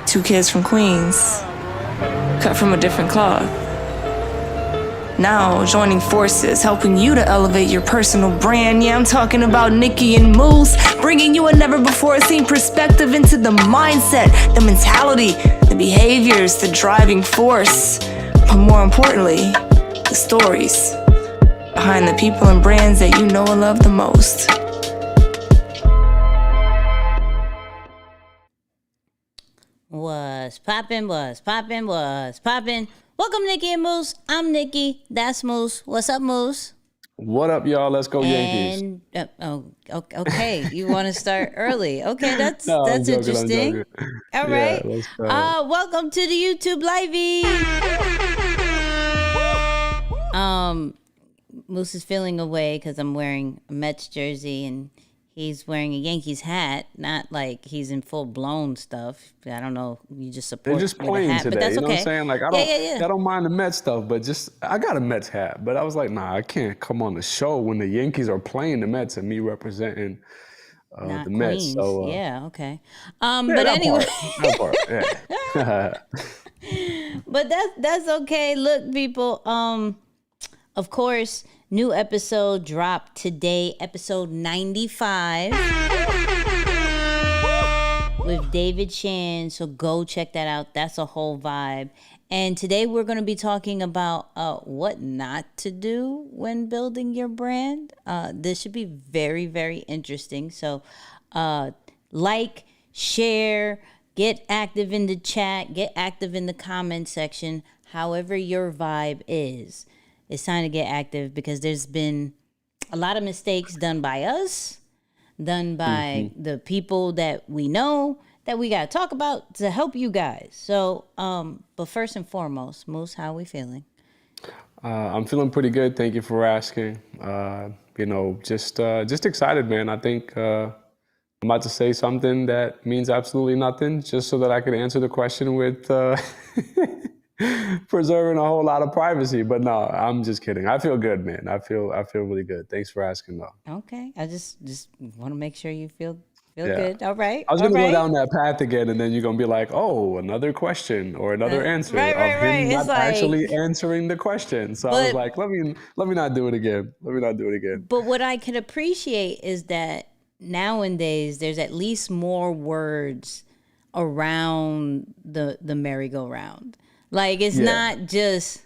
Two kids from Queens, cut from a different cloth. Now joining forces, helping you to elevate your personal brand. Yeah, I'm talking about Nicky and Moose, bringing you a never-before-seen perspective into the mindset, the mentality, the behaviors, the driving force, but more importantly, the stories behind the people and brands that you know and love the most. Was poppin'. Welcome, Nicky and Moose. I'm Nicky. That's Moose. What's up, Moose? What up, y'all? Let's go Yankees. Okay. You want to start early? Okay, that's No, I'm joking, interesting. All right. Yeah, let's go. Welcome to the YouTube livey. Moose is feeling away because I'm wearing a Mets jersey and he's wearing a Yankees hat, not like he's in full blown stuff. I don't know. You just support. They're just playing hat, today. but that's you know okay. what I'm saying? Like I don't mind the Mets stuff, but I got a Mets hat. But I was like, nah, I can't come on the show when the Yankees are playing the Mets and me representing the Queens. Mets. So yeah, okay. yeah, But anyway, that part, yeah. But that's okay. Look, people. Of course, new episode dropped today, episode 95 with David Shan. So go check that out. That's a whole vibe. And today we're going to be talking about what not to do when building your brand. This should be very, very interesting. So like, share, get active in the chat, get active in the comment section, however your vibe is. It's time to get active because there's been a lot of mistakes done by us, done by the people that we know that we got to talk about to help you guys. So, but first and foremost, Moose, how are we feeling? I'm feeling pretty good. Thank you for asking. Just excited, man. I think I'm about to say something that means absolutely nothing, just so that I can answer the question with preserving a whole lot of privacy. But no, I'm just kidding. I feel good, man. I feel really good. Thanks for asking, though. Okay, I just want to make sure you feel good. All right. I was going to go down that path again, and then you're going to be like, oh, another question or another answer of him not actually answering the question. So I was like, let me not do it again. But what I can appreciate is that nowadays there's at least more words around the merry-go-round. Like, it's not just,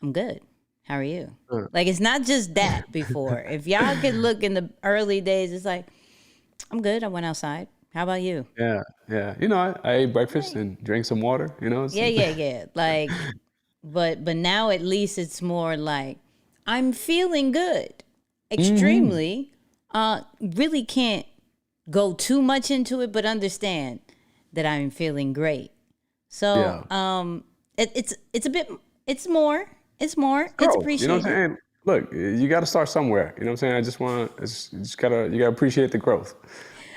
I'm good. How are you? Like, it's not just that before. If y'all could look in the early days, it's like, I'm good. I went outside. How about you? Yeah. You know, I ate breakfast and drank some water, you know? Yeah. Like, but now at least it's more like, I'm feeling good. Extremely. Really can't go too much into it, but understand that I'm feeling great. So, It's a bit, it's more, it's appreciated. You know what I'm saying? Look, you got to start somewhere. You know what I'm saying? You gotta appreciate the growth.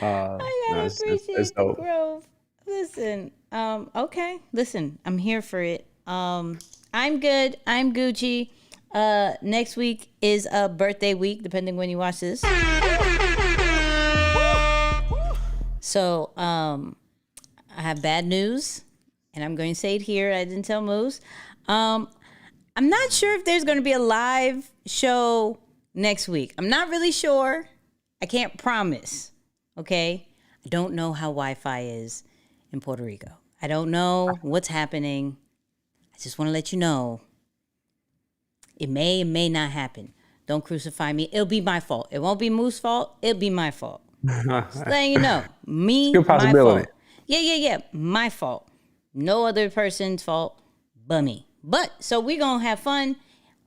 I gotta appreciate the growth. Listen, okay. Listen, I'm here for it. I'm good. I'm Gucci. Next week is a birthday week, depending when you watch this. So, I have bad news. And I'm going to say it here. I didn't tell Moose. I'm not sure if there's going to be a live show next week. I'm not really sure. I can't promise. Okay? I don't know how Wi-Fi is in Puerto Rico. I don't know what's happening. I just want to let you know. It may not happen. Don't crucify me. It'll be my fault. It won't be Moose's fault. It'll be my fault. Just letting you know. Good possibility. My fault. Yeah. My fault. No other person's fault but me. But so we're gonna have fun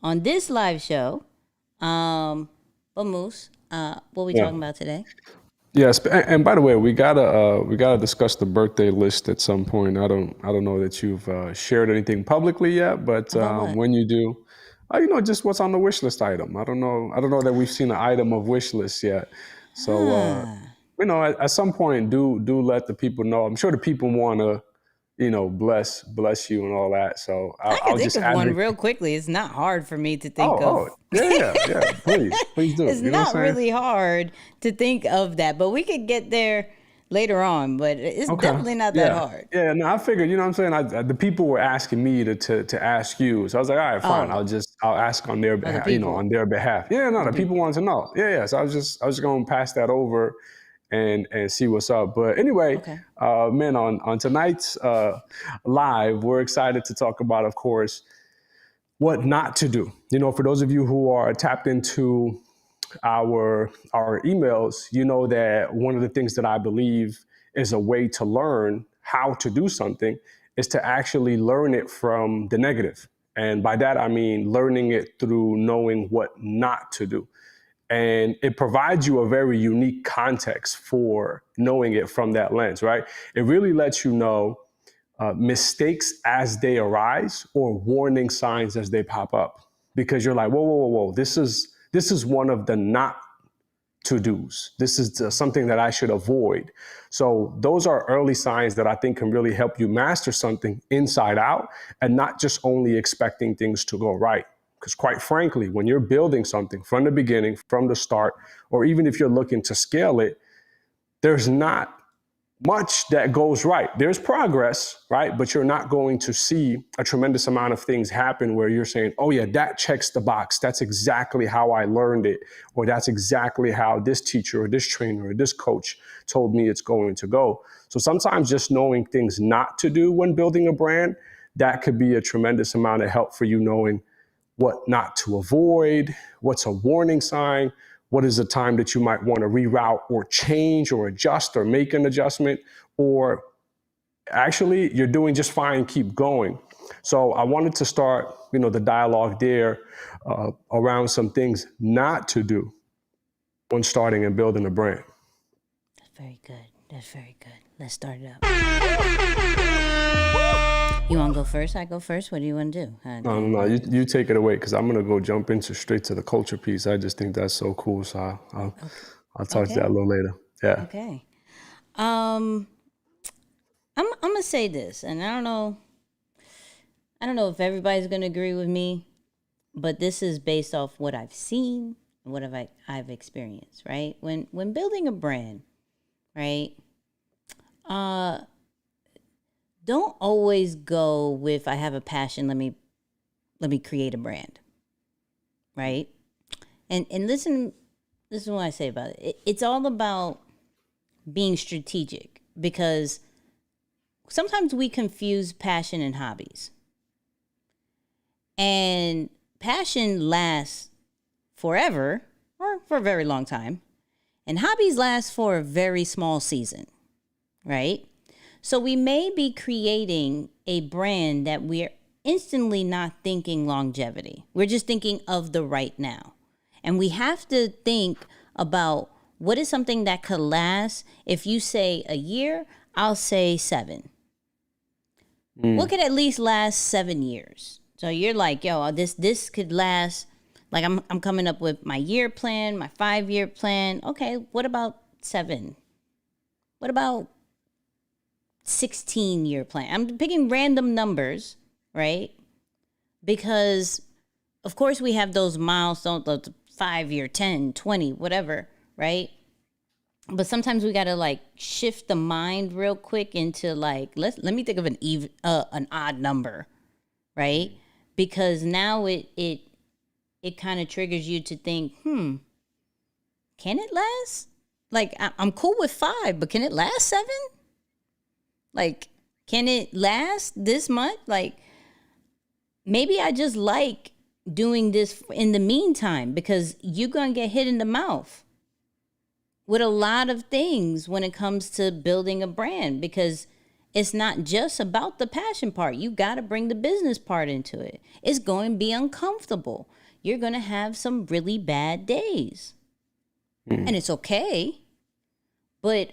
on this live show. But Moose, what we talking about today? Yes, and by the way, we gotta discuss the birthday list at some point. I don't know that you've shared anything publicly yet, but when you do, just what's on the wish list item. I don't know that we've seen an item of wish list yet. So at some point, do let the people know. I'm sure the people want to bless you and all that. So I'll just think of one real quickly. It's not hard for me to think of. Yeah. Please do. It's not really hard to think of that, but we could get there later on, but it's Okay. definitely not that Yeah. hard. Yeah. No, I figured, you know what I'm saying? The people were asking me to ask you. So I was like, all right, fine. Oh, I'll ask on their other behalf, people. on their behalf. Yeah, no, The the people people. wanted to know. Yeah, yeah. So I was just going to pass that over and see what's up. But anyway, Okay. man, on tonight's live, we're excited to talk about, of course, what not to do. For those of you who are tapped into our emails, you know that one of the things that I believe is a way to learn how to do something is to actually learn it from the negative. And by that, I mean learning it through knowing what not to do. And it provides you a very unique context for knowing it from that lens, right? It really lets you know mistakes as they arise or warning signs as they pop up, because you're like, whoa, whoa, whoa, whoa, this is one of the not to do's. This is something that I should avoid. So those are early signs that I think can really help you master something inside out and not just only expecting things to go right. Because quite frankly, when you're building something from the beginning, from the start, or even if you're looking to scale it, there's not much that goes right. There's progress, right? But you're not going to see a tremendous amount of things happen where you're saying, oh yeah, that checks the box. That's exactly how I learned it. Or that's exactly how this teacher or this trainer or this coach told me it's going to go. So sometimes just knowing things not to do when building a brand, that could be a tremendous amount of help for you knowing what not to avoid, what's a warning sign, what is a time that you might want to reroute or change or adjust or make an adjustment, or actually you're doing just fine, keep going. So I wanted to start, the dialogue there around some things not to do when starting and building a brand. That's very good. That's very good. Let's start it up. You want to go first? I go first? What do you want to do? No, you take it away, because I'm going to go jump into straight to the culture piece. I just think that's so cool. So I'll talk to that a little later. Yeah. Okay. I'm gonna say this, and I don't know if everybody's gonna agree with me, but this is based off what I've seen and what I've experienced, right? When building a brand, right? Don't always go with, I have a passion, let me create a brand. Right? And listen, this is what I say about it. It's all about being strategic, because sometimes we confuse passion and hobbies. And passion lasts forever or for a very long time. And hobbies last for a very small season, right? So we may be creating a brand that we're instantly not thinking longevity. We're just thinking of the right now. And we have to think about what is something that could last. If you say a year, I'll say 7. What could at least last 7 years? So you're like, yo, this could last. Like I'm coming up with my year plan, my 5-year plan. Okay, what about 7? What about 16-year plan? I'm picking random numbers, right? Because of course we have those milestones, the 5-year, 10, 20, whatever, right? But sometimes we got to like shift the mind real quick into like, let me think of an odd number, right? Because now it kind of triggers you to think, can it last? Like I'm cool with 5, but can it last 7? Like, can it last this much? Like, maybe I just like doing this in the meantime, because you're going to get hit in the mouth with a lot of things when it comes to building a brand, because it's not just about the passion part. You got to bring the business part into it. It's going to be uncomfortable. You're going to have some really bad days. And it's okay. But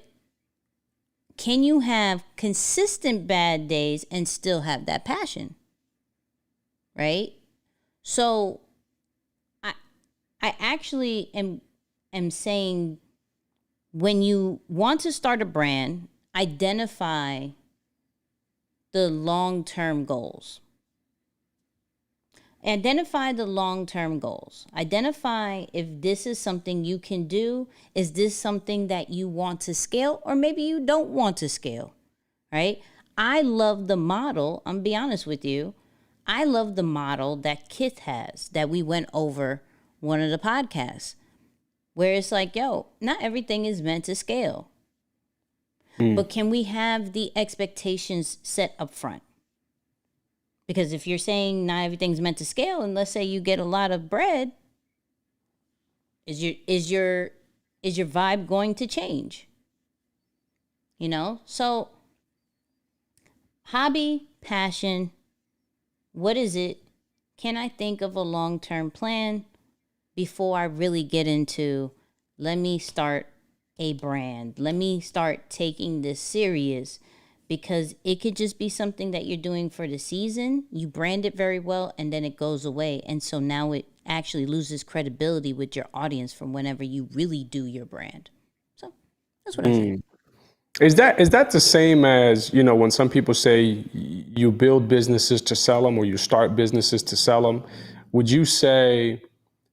can you have consistent bad days and still have that passion? Right? So I actually am saying, when you want to start a brand, identify the long-term goals. Identify the long-term goals. Identify if this is something you can do. Is this something that you want to scale, or maybe you don't want to scale, right? I love the model. I'm gonna be honest with you. I love the model that Kith has that we went over one of the podcasts, where it's like, yo, not everything is meant to scale. But can we have the expectations set up front? Because if you're saying not everything's meant to scale, and let's say you get a lot of bread, is your vibe going to change? You know? So hobby, passion, what is it? Can I think of a long-term plan before I really get into, let me start a brand. Let me start taking this serious, because it could just be something that you're doing for the season. You brand it very well and then it goes away. And so now it actually loses credibility with your audience from whenever you really do your brand. So that's what I think. Is that the same as, when some people say you build businesses to sell them or you start businesses to sell them? Would you say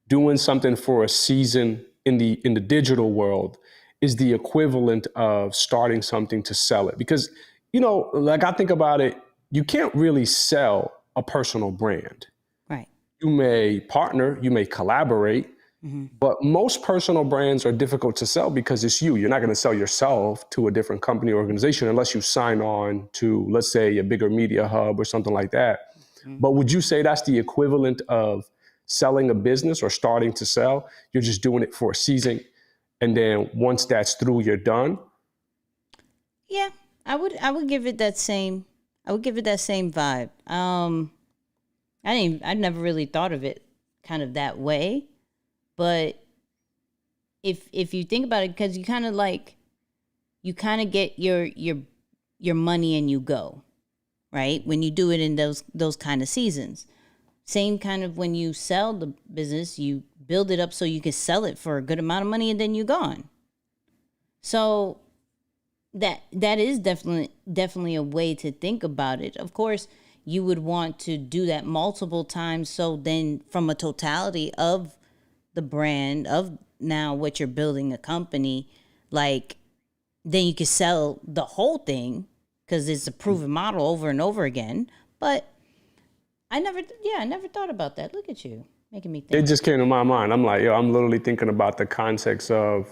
doing something for a season in the digital world is the equivalent of starting something to sell it? Because, like I think about it, you can't really sell a personal brand. Right. You may partner, you may collaborate, but most personal brands are difficult to sell because it's you. You're not going to sell yourself to a different company or organization unless you sign on to, let's say, a bigger media hub or something like that. But would you say that's the equivalent of selling a business or starting to sell? You're just doing it for a season, and then once that's through, you're done? Yeah, I would give it that same vibe. I never really thought of it kind of that way, but if you think about it, because you kind of get your money and you go, right? When you do it in those kind of seasons. Same kind of when you sell the business, you build it up so you can sell it for a good amount of money and then you're gone. So that is definitely a way to think about it. Of course, you would want to do that multiple times. So then from a totality of the brand, of now what you're building a company, like then you could sell the whole thing because it's a proven model over and over again. But I never thought about that. Look at you, making me think. It just came to my mind. I'm like, I'm literally thinking about the context of,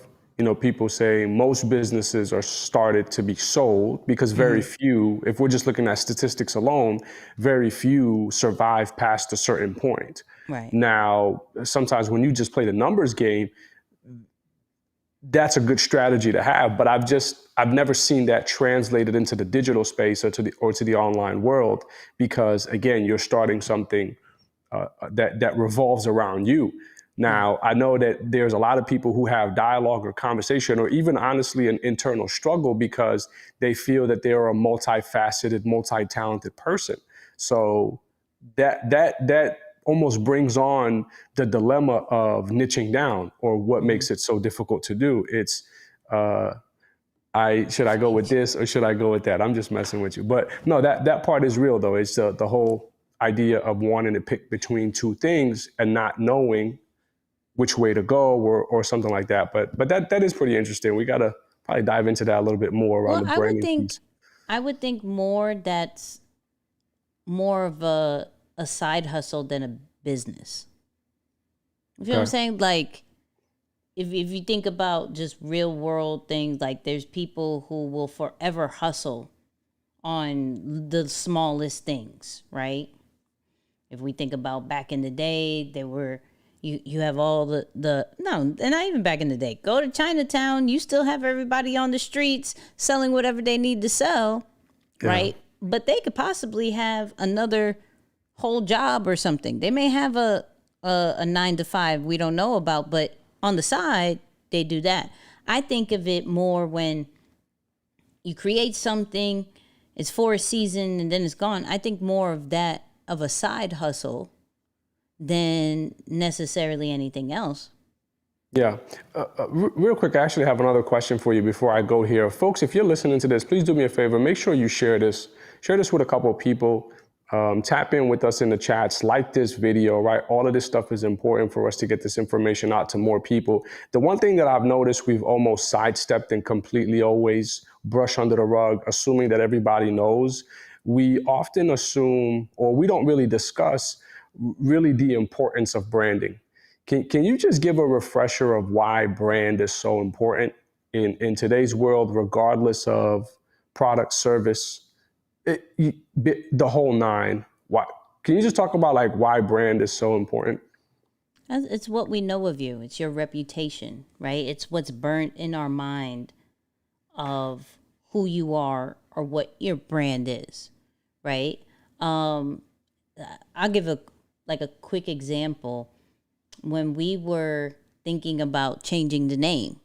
people say most businesses are started to be sold because very few, if we're just looking at statistics alone, very few survive past a certain point. Right. Now, sometimes when you just play the numbers game, that's a good strategy to have, but I've never seen that translated into the digital space or to the online world, because again, you're starting something that revolves around you. Now, I know that there's a lot of people who have dialogue or conversation, or even honestly an internal struggle, because they feel that they're a multifaceted, multi-talented person. So that almost brings on the dilemma of niching down, or what makes it so difficult to do. It's, should I go with this or should I go with that? I'm just messing with you. But no, that part is real though. It's the whole idea of wanting to pick between two things and not knowing which way to go or something like that. But that is pretty interesting. We got to probably dive into that a little bit more around the branding piece. I would think more that's more of a side hustle than a business. You know what I'm saying? Like, if you think about just real world things, like there's people who will forever hustle on the smallest things, right? If we think about back in the day, there were, you have all no, and not even back in the day. Go to Chinatown, you still have everybody on the streets selling whatever they need to sell, right? But they could possibly have another whole job or something. They may have a 9 to 5 we don't know about, but on the side they do that. I think of it more when you create something, it's for a season and then it's gone. I think more of that, of a side hustle, than necessarily anything else. Yeah. Real quick, I actually have another question for you before I go here. Folks, if you're listening to this, please do me a favor. Make sure you share this. Share this with a couple of people. Tap in with us in the chats, like this video, right? All of this stuff is important for us to get this information out to more people. The one thing that I've noticed we've almost sidestepped and completely always brush under the rug, assuming that everybody knows, we often assume, or we don't really discuss really the importance of branding. Can you just give a refresher of why brand is so important in today's world, regardless of product, service, the whole nine? Why? Can you just talk about like why brand is so important? It's what we know of you. It's your reputation, right? It's what's burnt in our mind of who you are or what your brand is, right? I'll give a quick example. When we were thinking about changing the name,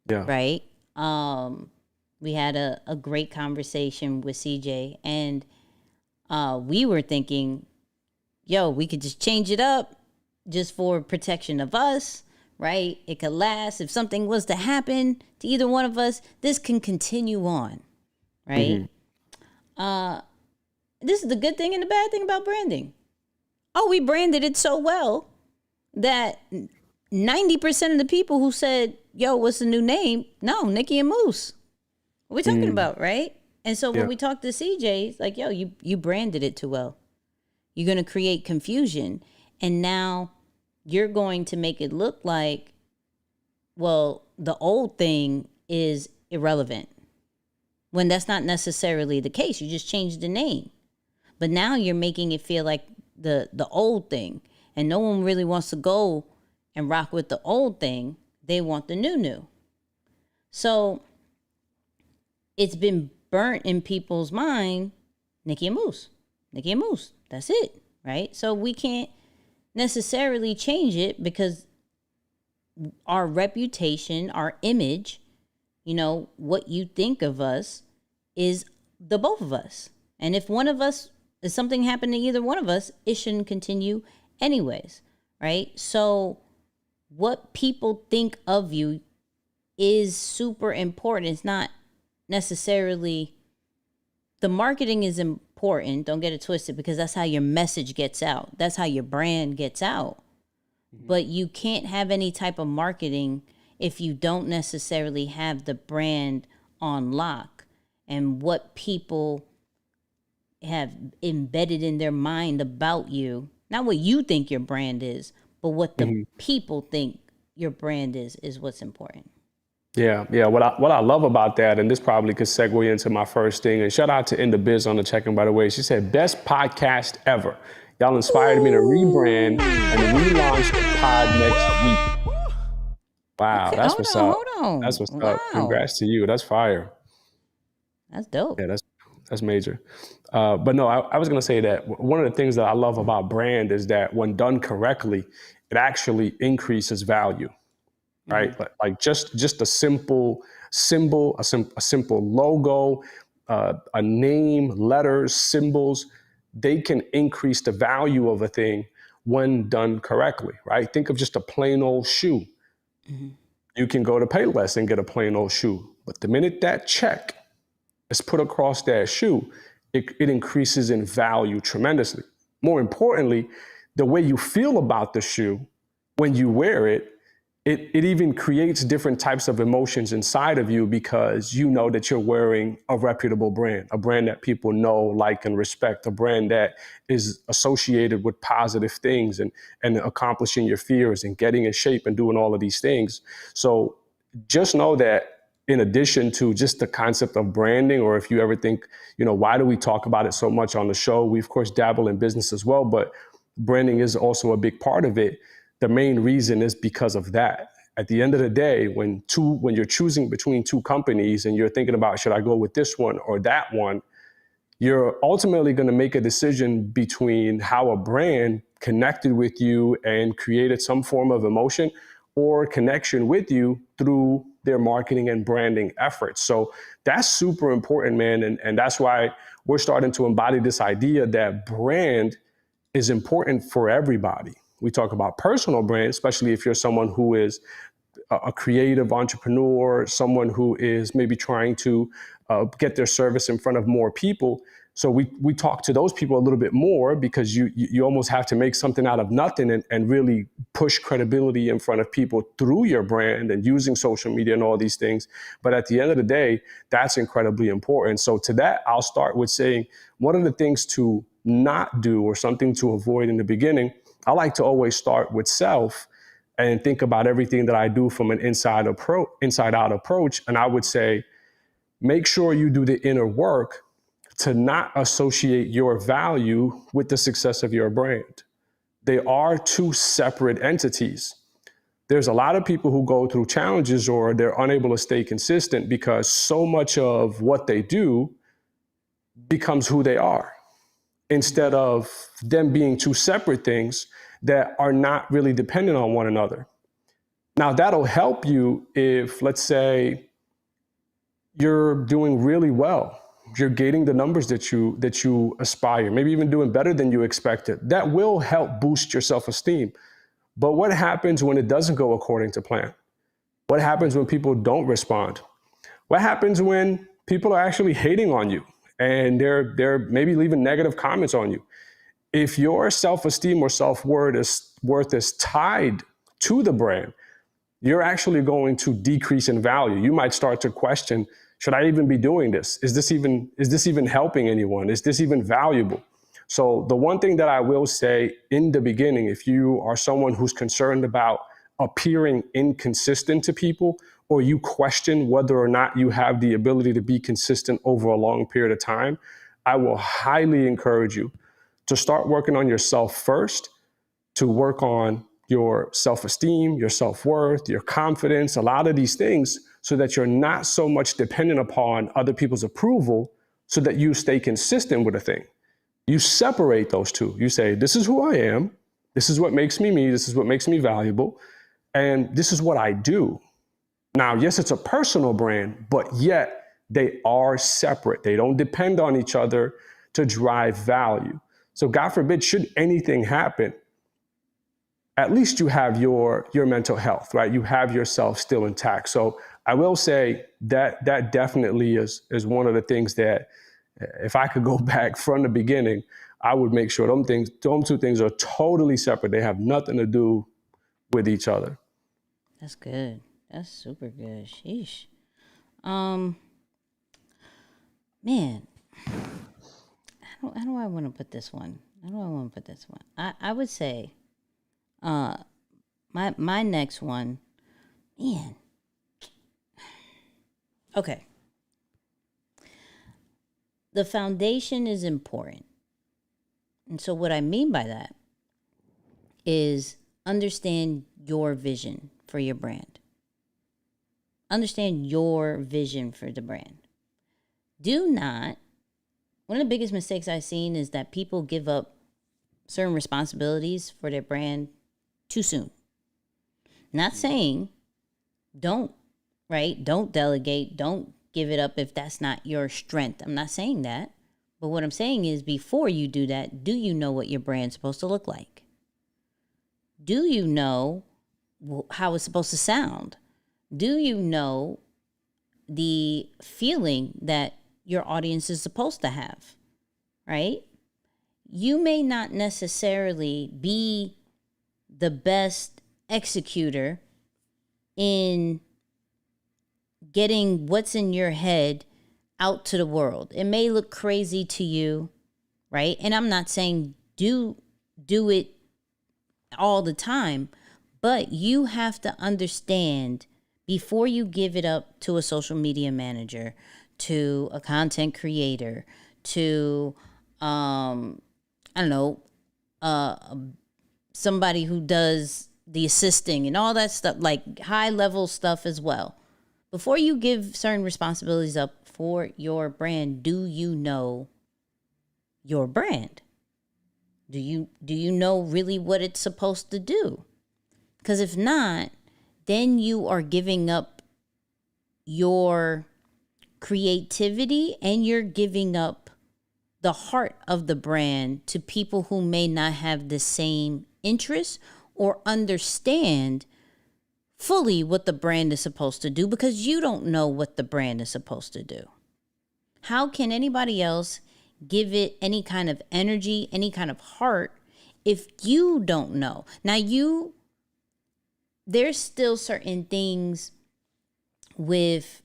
Yeah. right? We had a great conversation with CJ, and we were thinking, yo, we could just change it up just for protection of us, right? It could last. If something was to happen to either one of us, this can continue on, right? This is the good thing and the bad thing about branding. Oh, we branded it so well that 90% of the people who said, yo, what's the new name? No, Nicky and Moose. What we talking about, right? And so when we talked to CJ, it's like, yo, you branded it too well. You're going to create confusion. And now you're going to make it look like, well, the old thing is irrelevant. When that's not necessarily the case. You just changed the name. But now you're making it feel like the old thing. And no one really wants to go and rock with the old thing. They want the new. So it's been burnt in people's mind, Nicky and Moose. Nicky and Moose. That's it, right? So we can't necessarily change it because our reputation, our image, you know, what you think of us is the both of us. And if one of us, if something happened to either one of us, it shouldn't continue anyways, right? So what people think of you is super important. It's not necessarily, the marketing is important, don't get it twisted, because that's how your message gets out. That's how your brand gets out. But you can't have any type of marketing if you don't necessarily have the brand on lock and what people have embedded in their mind about you. Not what you think your brand is, but what the people think your brand is what's important. Yeah. What I love about that, and this probably could segue into my first thing, and shout out to In the Biz on the check-in, by the way. She said, best podcast ever. Y'all inspired me to rebrand and relaunch the pod next week. Wow, Okay, that's what's up. hold on. That's what's Wow. up. Congrats to you. That's fire. That's dope. Yeah, that's major. But no, I was going to say that one of the things that I love about brand is that when done correctly, it actually increases value, right? Like just a simple symbol, a simple logo, a name, letters, symbols, they can increase the value of a thing when done correctly, right? Think of just a plain old shoe. You can go to Payless and get a plain old shoe. But the minute that check is put across that shoe, it increases in value tremendously. More importantly, the way you feel about the shoe when you wear it, it even creates different types of emotions inside of you because you know that you're wearing a reputable brand, a brand that people know, like, and respect, a brand that is associated with positive things and accomplishing your fears and getting in shape and doing all of these things. So just know that in addition to just the concept of branding, or if you ever think, you know, why do we talk about it so much on the show? We, of course, dabble in business as well, but branding is also a big part of it. The main reason is because of that. At the end of the day, when you're choosing between two companies and you're thinking about, should I go with this one or that one, you're ultimately going to make a decision between how a brand connected with you and created some form of emotion or connection with you through their marketing and branding efforts. So that's super important, man. And that's why we're starting to embody this idea that brand is important for everybody. We talk about personal brand, especially if you're someone who is a creative entrepreneur, someone who is maybe trying to get their service in front of more people. So we talk to those people a little bit more, because you almost have to make something out of nothing and really push credibility in front of people through your brand and using social media and all these things. But at the end of the day, that's incredibly important. So to that, I'll start with saying, what are the things to not do or something to avoid in the beginning? I like to always start with self and think about everything that I do from an inside out approach. And I would say, make sure you do the inner work to not associate your value with the success of your brand. They are two separate entities. There's a lot of people who go through challenges or they're unable to stay consistent because so much of what they do becomes who they are, instead of them being two separate things that are not really dependent on one another. Now, that'll help you if, let's say, you're doing really well. You're getting the numbers that you aspire, maybe even doing better than you expected. That will help boost your self-esteem. But what happens when it doesn't go according to plan? What happens when people don't respond? What happens when people are actually hating on you and they're maybe leaving negative comments on you? If your self-esteem or self-worth is tied to the brand, you're actually going to decrease in value. You might start to question, should I even be doing this? Is this even helping anyone? Is this even valuable? So the one thing that I will say in the beginning, if you are someone who's concerned about appearing inconsistent to people, or you question whether or not you have the ability to be consistent over a long period of time, I will highly encourage you to start working on yourself first, to work on your self-esteem, your self-worth, your confidence, a lot of these things, so that you're not so much dependent upon other people's approval, so that you stay consistent with a thing. You separate those two. You say, this is who I am. This is what makes me me. This is what makes me valuable. And this is what I do. Now, yes, it's a personal brand, but yet they are separate. They don't depend on each other to drive value. So God forbid, should anything happen, at least you have your mental health, right? You have yourself still intact. So I will say that definitely is one of the things that, if I could go back from the beginning, I would make sure those two things are totally separate. They have nothing to do with each other. That's good. That's super good. Sheesh. Man, how do I want to put this one? I would say, my next one, man. Okay. The foundation is important. And so what I mean by that is understand your vision for your brand. Understand your vision for the brand. One of the biggest mistakes I've seen is that people give up certain responsibilities for their brand too soon. Not saying don't delegate, don't give it up if that's not your strength. I'm not saying that. But what I'm saying is, before you do that, do you know what your brand's supposed to look like? Do you know how it's supposed to sound? Do you know the feeling that your audience is supposed to have, right? You may not necessarily be the best executor in getting what's in your head out to the world. It may look crazy to you, right? And I'm not saying do it all the time, but you have to understand, before you give it up to a social media manager, to a content creator, to somebody who does the assisting and all that stuff, like high level stuff as well. Before you give certain responsibilities up for your brand, do you know your brand? Do you know really what it's supposed to do? Because if not, then you are giving up your creativity and you're giving up the heart of the brand to people who may not have the same interests or understand fully what the brand is supposed to do, because you don't know what the brand is supposed to do. How can anybody else give it any kind of energy, any kind of heart if you don't know? Now, there's still certain things with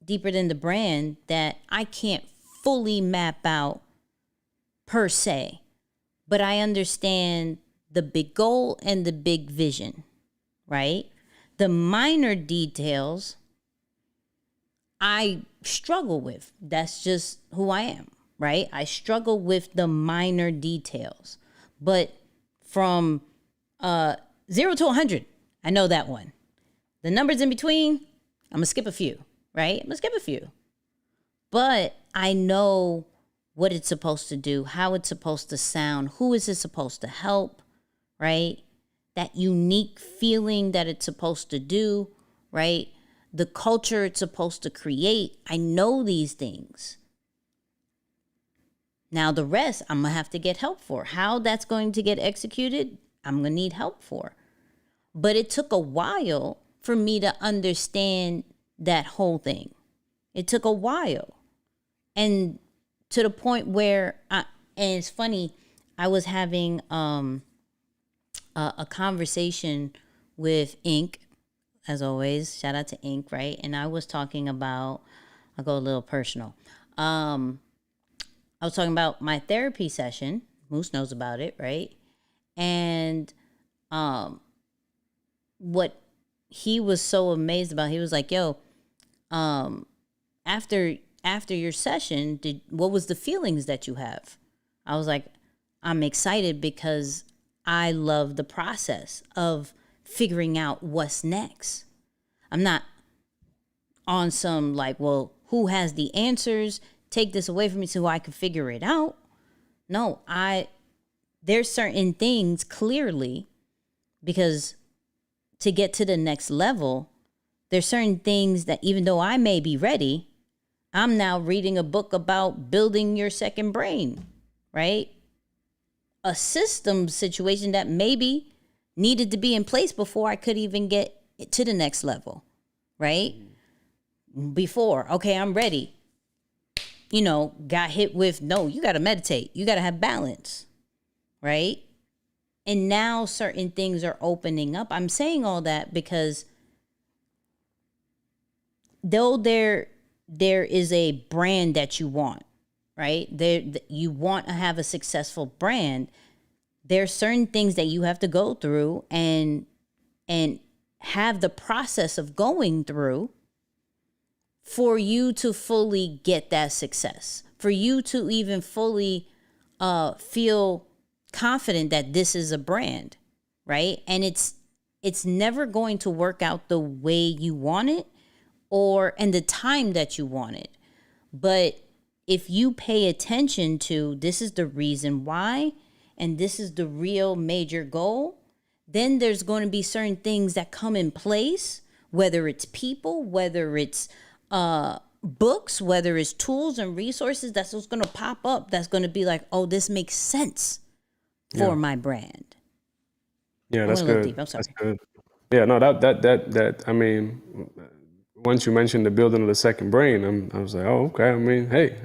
deeper than the brand that I can't fully map out per se, but I understand the big goal and the big vision, right? The minor details I struggle with. That's just who I am, right? I struggle with the minor details. But from 0 to 100, I know that one. The numbers in between, I'm going to skip a few, right? I'm going to skip a few. But I know what it's supposed to do, how it's supposed to sound, who is it supposed to help, right? That unique feeling that it's supposed to do, right? The culture it's supposed to create. I know these things. Now the rest, I'm going to have to get help for. How that's going to get executed, I'm going to need help for. But it took a while for me to understand that whole thing. It took a while. And to the point where, and it's funny, I was having a conversation with Ink, as always. Shout out to Ink, right? And I was talking about, I'll go a little personal. I was talking about my therapy session. Moose knows about it, right? And what he was so amazed about, he was like, yo, after your session, what was the feelings that you have? I was like, I'm excited because I love the process of figuring out what's next. I'm not on some like, well, who has the answers? Take this away from me so I can figure it out. No, there's certain things clearly, because to get to the next level, there's certain things that even though I may be ready, I'm now reading a book about building your second brain, right? A system situation that maybe needed to be in place before I could even get to the next level, right? Before, okay, I'm ready. Got hit with, no, you got to meditate. You got to have balance, right? And now certain things are opening up. I'm saying all that because though there is a brand that you want, right? You want to have a successful brand. There's certain things that you have to go through and have the process of going through for you to fully get that success, for you to even fully feel confident that this is a brand, right? And it's never going to work out the way you want it and the time that you want it. But if you pay attention to this is the reason why, and this is the real major goal, then there's going to be certain things that come in place, whether it's people, whether it's books, whether it's tools and resources, that's what's going to pop up. That's going to be like, oh, this makes sense for my brand. Yeah, that's good. Deep. I'm sorry. That's good. Yeah, no, that. I mean, once you mentioned the building of the second brain, I was like, oh, okay. I mean, hey,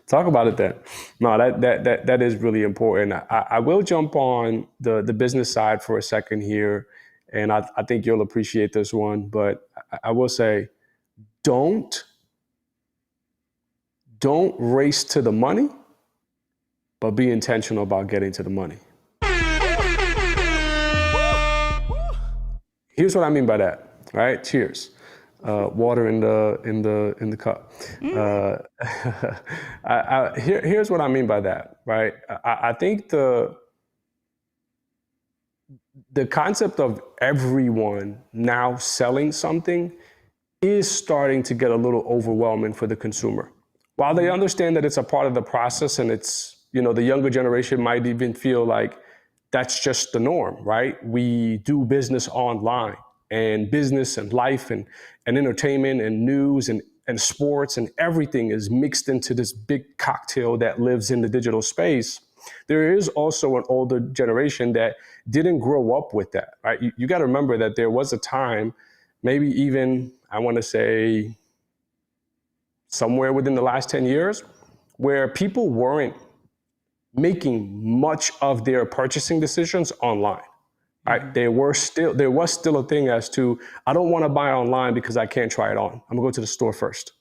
talk about it then. No, that is really important. I will jump on the business side for a second here, and I think you'll appreciate this one. But I will say, don't race to the money, but be intentional about getting to the money. Here's what I mean by that, right? Cheers. Water in the cup. Here's what I mean by that, right? I think the concept of everyone now selling something is starting to get a little overwhelming for the consumer. While they understand that it's a part of the process, and it's, the younger generation might even feel like that's just the norm, right? We do business online, and business and life and entertainment and news and sports and everything is mixed into this big cocktail that lives in the digital space. There is also an older generation that didn't grow up with that, right? You got to remember that there was a time, maybe even, I want to say somewhere within the last 10 years where people weren't making much of their purchasing decisions online. Right? There was still a thing as to, I don't want to buy online because I can't try it on. I'm gonna go to the store first,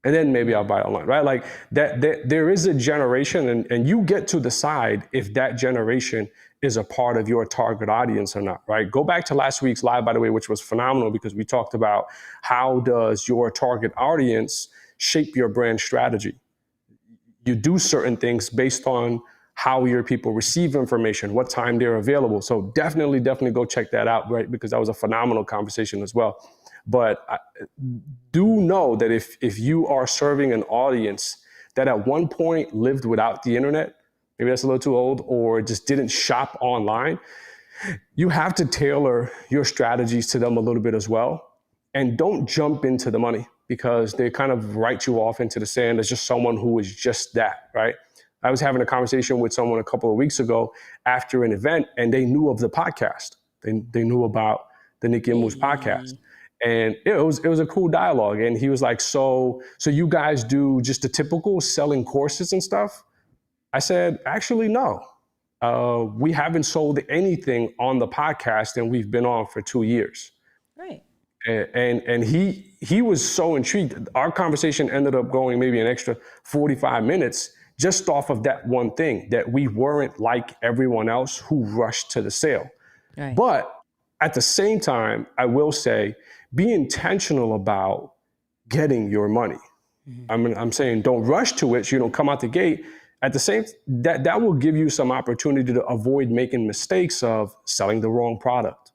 and then maybe I'll buy it online, right? Like that, there is a generation, and you get to decide if that generation is a part of your target audience or not, right? Go back to last week's live, by the way, which was phenomenal because we talked about how does your target audience shape your brand strategy. You do certain things based on how your people receive information, what time they're available. So definitely go check that out, right? Because that was a phenomenal conversation as well. But do know that if you are serving an audience that at one point lived without the internet, maybe that's a little too old, or just didn't shop online, you have to tailor your strategies to them a little bit as well. And don't jump into the money because they kind of write you off into the sand as just someone who is just that, right? I was having a conversation with someone a couple of weeks ago after an event, and they knew of the podcast. They knew about the Nicky and Moose podcast. And it was a cool dialogue. And he was like, so you guys do just the typical selling courses and stuff? I said, actually, no. We haven't sold anything on the podcast, and we've been on for 2 years. Right. And he was so intrigued. Our conversation ended up going maybe an extra 45 minutes just off of that one thing, that we weren't like everyone else who rushed to the sale. Right. But at the same time, I will say, be intentional about getting your money. I'm saying don't rush to it so you don't come out the gate. At the same, that will give you some opportunity to avoid making mistakes of selling the wrong product,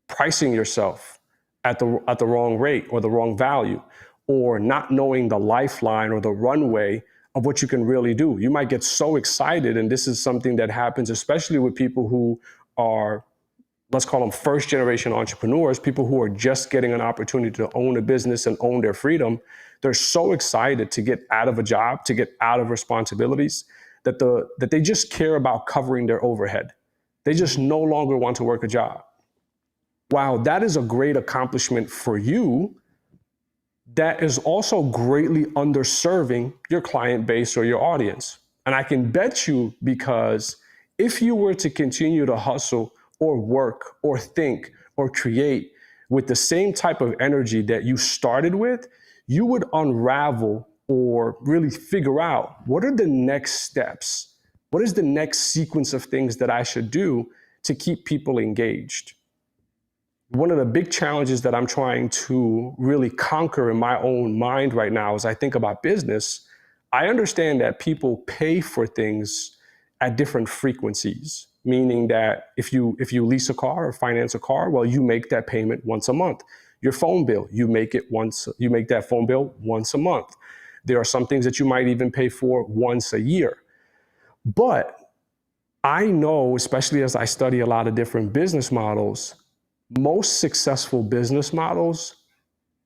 pricing yourself at the wrong rate or the wrong value, or not knowing the lifeline or the runway of what you can really do. You might get so excited, and this is something that happens especially with people who are, let's call them first generation entrepreneurs, people who are just getting an opportunity to own a business and own their freedom. They're so excited to get out of a job, to get out of responsibilities, that they just care about covering their overhead. They just no longer want to work a job. While that is a great accomplishment for you, that is also greatly underserving your client base or your audience. And I can bet you, because if you were to continue to hustle or work or think or create with the same type of energy that you started with, you would unravel or really figure out, what are the next steps? What is the next sequence of things that I should do to keep people engaged? One of the big challenges that I'm trying to really conquer in my own mind right now as I think about business, I understand that people pay for things at different frequencies, meaning that if you lease a car or finance a car, well, you make that payment once a month. Your phone bill, you make that phone bill once a month. There are some things that you might even pay for once a year. But I know, especially as I study a lot of different business models, most successful business models,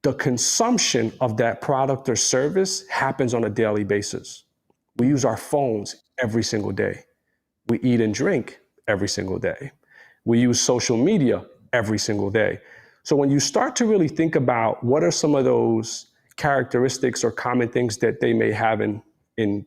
the consumption of that product or service happens on a daily basis. We use our phones every single day. We eat and drink every single day. We use social media every single day. So when you start to really think about what are some of those characteristics or common things that they may have in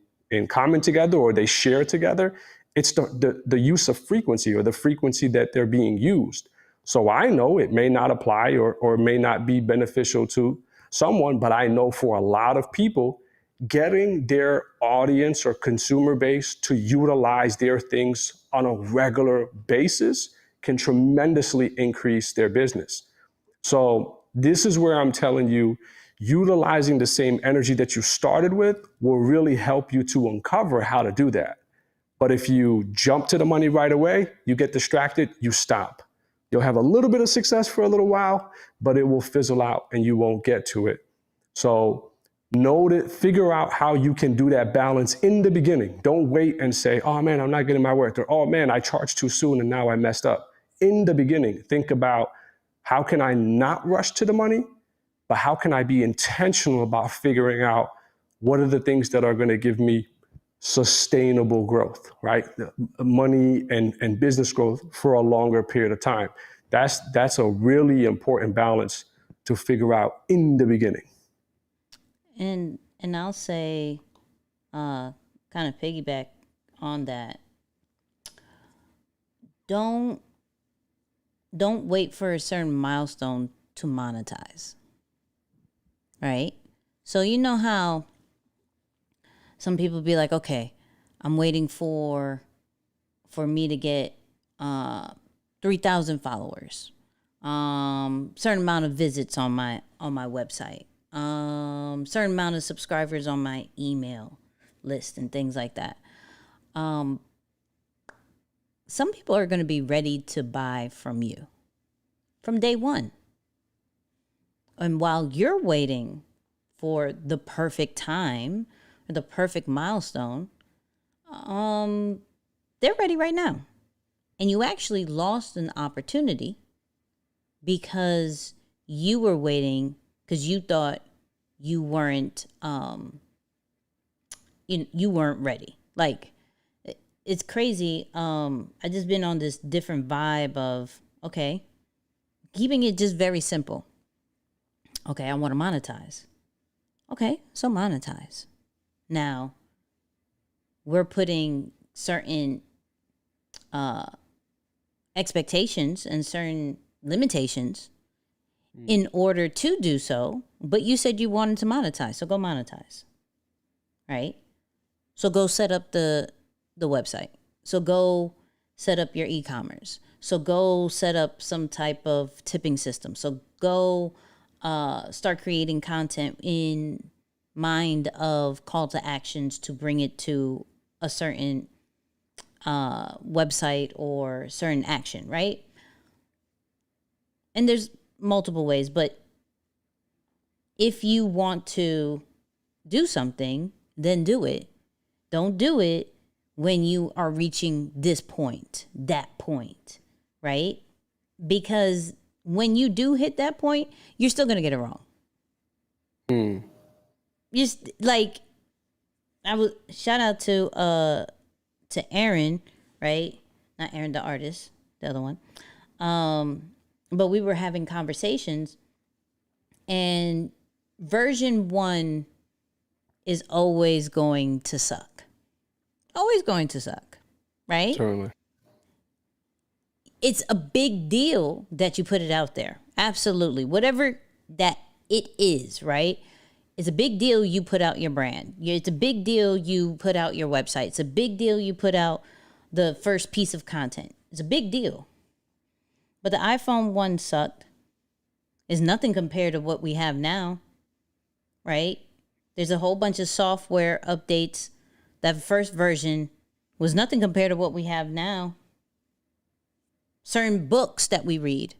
common together, or they share together, it's the use of frequency, or the frequency that they're being used. So I know it may not apply or may not be beneficial to someone, but I know for a lot of people, getting their audience or consumer base to utilize their things on a regular basis can tremendously increase their business. So this is where I'm telling you, utilizing the same energy that you started with will really help you to uncover how to do that. But if you jump to the money right away, you get distracted, you stop. You'll have a little bit of success for a little while, but it will fizzle out and you won't get to it. So figure out how you can do that balance in the beginning. Don't wait and say, oh man, I'm not getting my worth, or oh man, I charged too soon and now I messed up. In the beginning, think about, how can I not rush to the money, but how can I be intentional about figuring out what are the things that are going to give me sustainable growth, right? Money and business growth for a longer period of time. That's a really important balance to figure out in the beginning. And And I'll say, kind of piggyback on that. Don't wait for a certain milestone to monetize. Right? So you know how some people be like, okay, I'm waiting for me to get 3,000 followers, certain amount of visits on my website, certain amount of subscribers on my email list and things like that. Some people are going to be ready to buy from you from day one. And while you're waiting for the perfect time or the perfect milestone, they're ready right now. And you actually lost an opportunity because you were waiting because you thought you weren't you weren't ready. Like, it's crazy. I just been on this different vibe of, okay, keeping it just very simple. Okay, I want to monetize. Okay, so monetize. Now, we're putting certain expectations and certain limitations in order to do so, but you said you wanted to monetize, so go monetize. Right? So go set up the website. So go set up your e-commerce. So go set up some type of tipping system. So go start creating content in mind of call to actions to bring it to a certain website or certain action, right? And there's multiple ways, but if you want to do something, then do it. Don't do it when you are reaching this point, that point, right? Because when you do hit that point, you're still going to get it wrong. Just like, I was shout out to Aaron, right? Not Aaron the artist, the other one. But we were having conversations, and version 1 is always going to suck. Always going to suck, right? Totally. It's a big deal that you put it out there. Absolutely. Whatever that it is, right? It's a big deal you put out your brand. It's a big deal you put out your website. It's a big deal you put out the first piece of content. It's a big deal. But the iPhone 1 sucked. It's nothing compared to what we have now, right? There's a whole bunch of software updates. That first version was nothing compared to what we have now. Certain books that we read,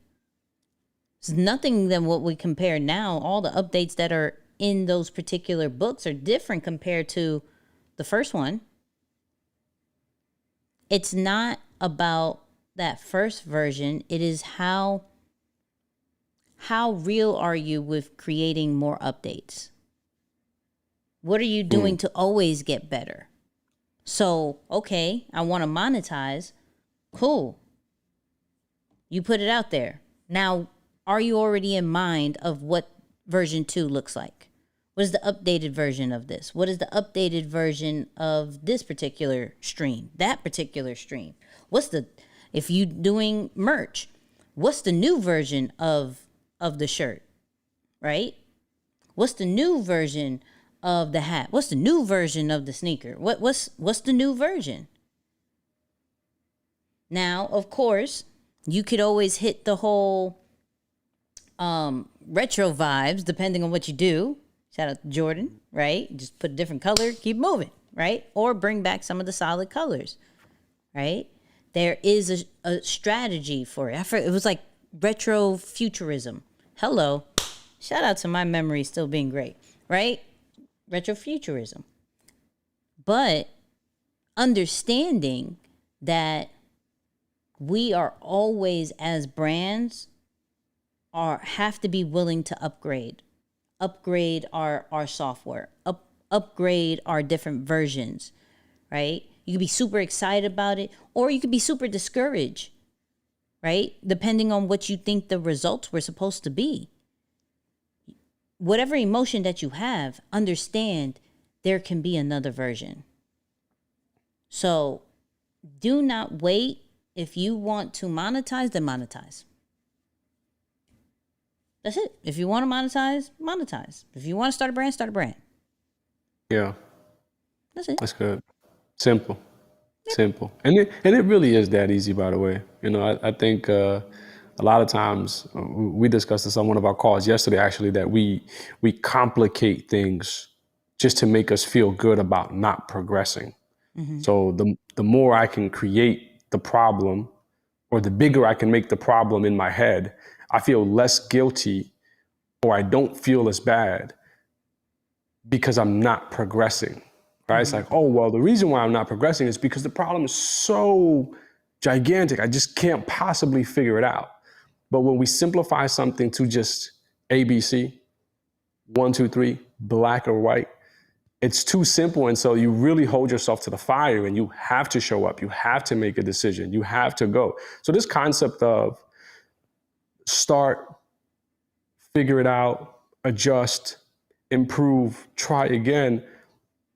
it's nothing than what we compare now. All the updates that are in those particular books are different compared to the first one. It's not about that first version. It is how real are you with creating more updates? What are you doing to always get better? So, okay, I want to monetize. Cool. You put it out there. Now, are you already in mind of what version 2 looks like? What is the updated version of this? What is the updated version of this particular stream? That particular stream? If you doing merch, what's the new version of the shirt? Right? What's the new version of the hat? What's the new version of the sneaker? What's the new version? Now, of course, you could always hit the whole retro vibes depending on what you do. Shout out to Jordan, right? Just put a different color, keep moving, right? Or bring back some of the solid colors, right? There is a strategy for it. It was like retro futurism. Hello. Shout out to my memory still being great, right? Retrofuturism. But understanding that we are always, as brands, have to be willing to upgrade our software, upgrade our different versions, right? You could be super excited about it, or you could be super discouraged, right? Depending on what you think the results were supposed to be. whatever emotion that you have, understand there can be another version. So do not wait. If you want to monetize, then monetize. That's it. If you want to monetize, monetize. If you want to start a brand, start a brand. Yeah. That's it. That's good. Simple. Simple. And it really is that easy, by the way. You know, I think a lot of times we discussed this on one of our calls yesterday, actually, that we complicate things just to make us feel good about not progressing. So the more I can create the problem, or the bigger I can make the problem in my head, I feel less guilty, or I don't feel as bad because I'm not progressing. Right? It's like, oh, well, the reason why I'm not progressing is because the problem is so gigantic. I just can't possibly figure it out. But when we simplify something to just ABC, 1, 2, 3, black or white, it's too simple. And so you really hold yourself to the fire, and you have to show up. You have to make a decision. You have to go. So this concept of start, figure it out, adjust, improve, try again,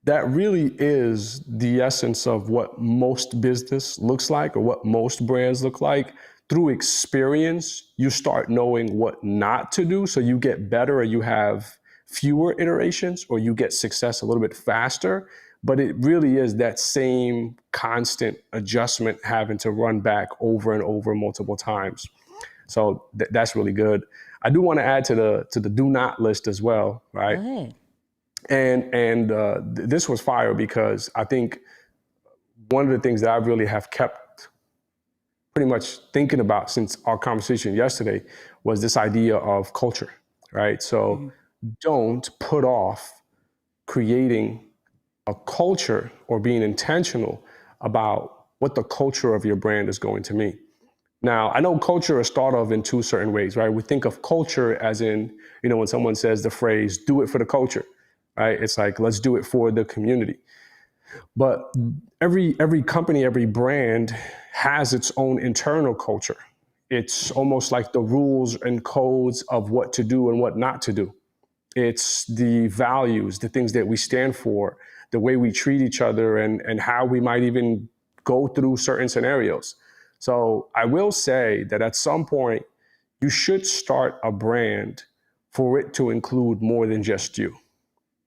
that really is the essence of what most business looks like, or what most brands look like. Through experience, you start knowing what not to do, so you get better, or you have fewer iterations, or you get success a little bit faster. But it really is that same constant adjustment, having to run back over and over multiple times. So that's really good. I do want to add to the do not list as well, right? Go ahead. And this was fire, because I think one of the things that I really have kept pretty much thinking about since our conversation yesterday was this idea of culture, right? So don't put off creating a culture or being intentional about what the culture of your brand is going to mean. Now, I know culture is thought of in two certain ways, right? We think of culture as in, you know, when someone says the phrase, do it for the culture, right? It's like, let's do it for the community. But every company, every brand has its own internal culture. It's almost like the rules and codes of what to do and what not to do. It's the values, the things that we stand for, the way we treat each other, and how we might even go through certain scenarios. So I will say that at some point, you should start a brand for it to include more than just you.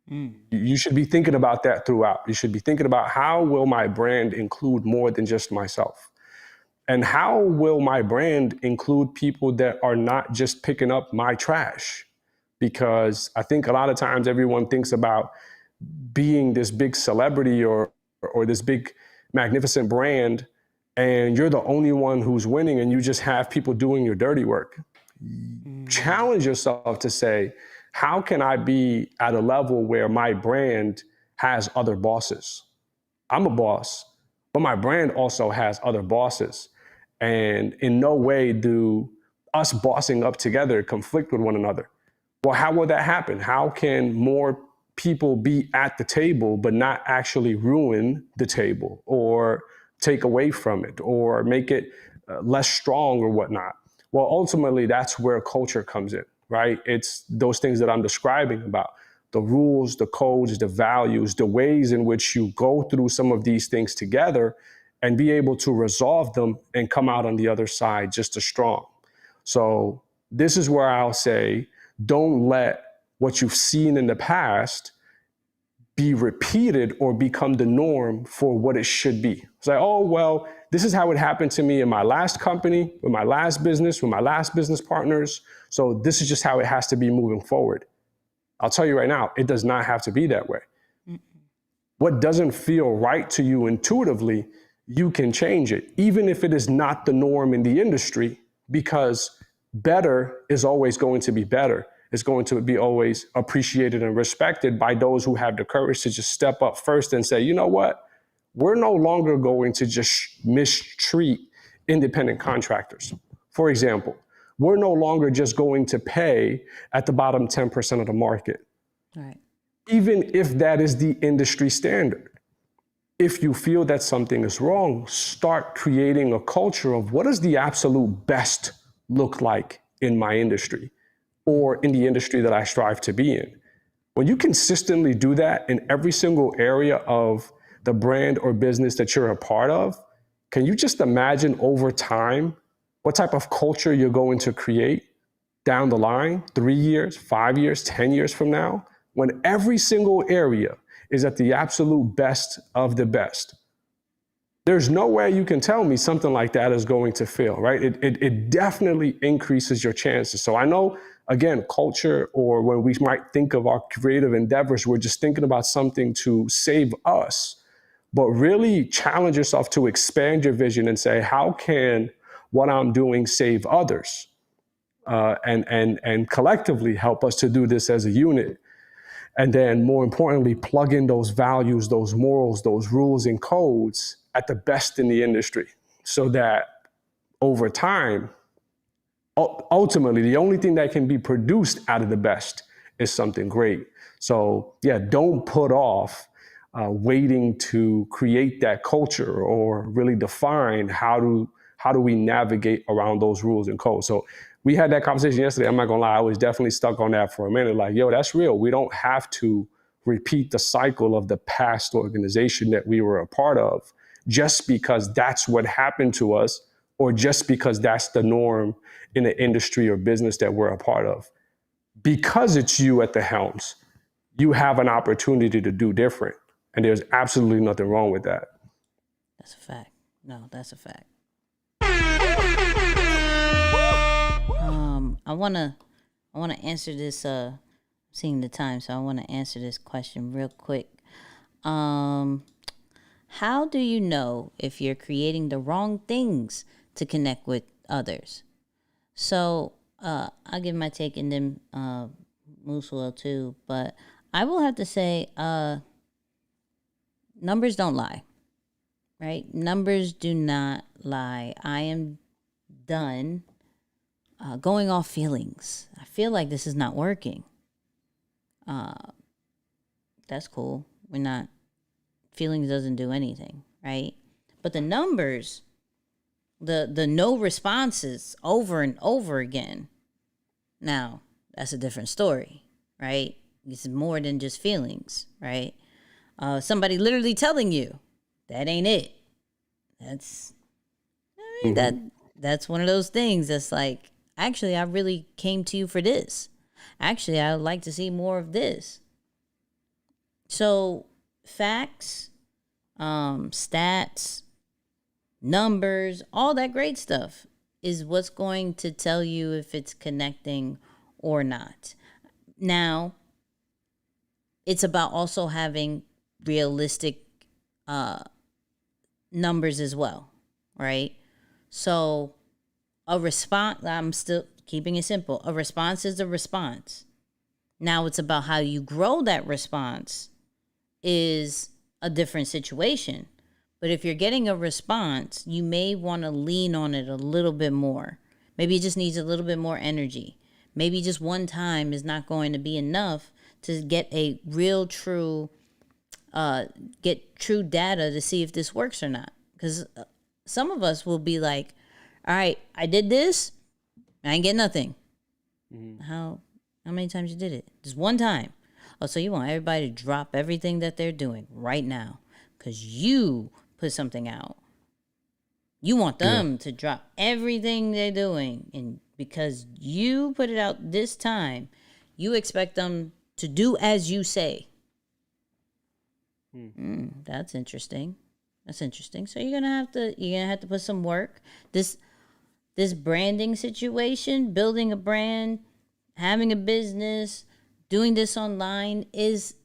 You should be thinking about that throughout. You should be thinking about, how will my brand include more than just myself? And how will my brand include people that are not just picking up my trash? Because I think a lot of times everyone thinks about being this big celebrity or this big magnificent brand, and you're the only one who's winning, and you just have people doing your dirty work. Challenge yourself to say, how can I be at a level where my brand has other bosses? I'm a boss, but my brand also has other bosses. And in no way do us bossing up together conflict with one another. Well, how will that happen? How can more people be at the table but not actually ruin the table or take away from it or make it less strong or whatnot? Well, ultimately, that's where culture comes in, right? It's those things that I'm describing about the rules, the codes, the values, the ways in which you go through some of these things together and be able to resolve them and come out on the other side just as strong. So this is where I'll say, don't let what you've seen in the past be repeated or become the norm for what it should be. It's like, oh, well, this is how it happened to me in my last company, with my last business, with my last business partners. So this is just how it has to be moving forward. I'll tell you right now, it does not have to be that way. What doesn't feel right to you intuitively, you can change it, even if it is not the norm in the industry, because better is always going to be better. It's going to be always appreciated and respected by those who have the courage to just step up first and say, you know what? We're no longer going to just mistreat independent contractors. For example, we're no longer just going to pay at the bottom 10% of the market. Right. Even if that is the industry standard. If you feel that something is wrong, start creating a culture of what does the absolute best look like in my industry? or in the industry that I strive to be in. When you consistently do that in every single area of the brand or business that you're a part of, can you just imagine over time what type of culture you're going to create down the line, 3 years, 5 years, 10 years from now, when every single area is at the absolute best of the best? There's no way you can tell me something like that is going to fail, right? It definitely increases your chances. So I know, again, culture, or when we might think of our creative endeavors, we're just thinking about something to save us. But really challenge yourself to expand your vision and say, how can what I'm doing save others? And collectively help us to do this as a unit. And then more importantly, plug in those values, those morals, those rules and codes at the best in the industry, so that over time, ultimately, the only thing that can be produced out of the best is something great. So yeah, don't put off waiting to create that culture or really define how do we navigate around those rules and codes. So we had that conversation yesterday. I'm not gonna lie, I was definitely stuck on that for a minute. Like, yo, that's real. We don't have to repeat the cycle of the past organization that we were a part of just because that's what happened to us, or just because that's the norm in the industry or business that we're a part of. Because it's you at the helms, you have an opportunity to do different. And there's absolutely nothing wrong with that. That's a fact. No, that's a fact. I wanna answer this. Seeing the time, so I want to answer this question real quick. How do you know if you're creating the wrong things to connect with others? So I'll give my take, and then Moose will too. But I will have to say, numbers don't lie, right? Numbers do not lie. I am done going off feelings. I feel like this is not working. That's cool. We're not, feelings doesn't do anything, right? But the numbers, the no responses over and over again, now that's a different story, right? It's more than just feelings, right? Somebody literally telling you that ain't it. That's, I mean, that's one of those things that's like, actually, I really came to you for this. Actually, I would like to see more of this. So facts, stats, numbers, all that great stuff is what's going to tell you if it's connecting or not. Now, it's about also having realistic numbers as well, right? So a response, I'm still keeping it simple. A response is a response. Now it's about how you grow that response is a different situation. But if you're getting a response, you may want to lean on it a little bit more. Maybe it just needs a little bit more energy. Maybe just one time is not going to be enough to get a real true, get true data to see if this works or not. Because some of us will be like, all right, I did this, I ain't get nothing. Mm-hmm. How many times you did it? Just one time. Oh, so you want everybody to drop everything that they're doing right now because you put something out. You want them to drop everything they're doing, and because you put it out this time, you expect them to do as you say. That's interesting. That's interesting. So you're gonna have to put some work. This branding situation, building a brand, having a business, doing this online is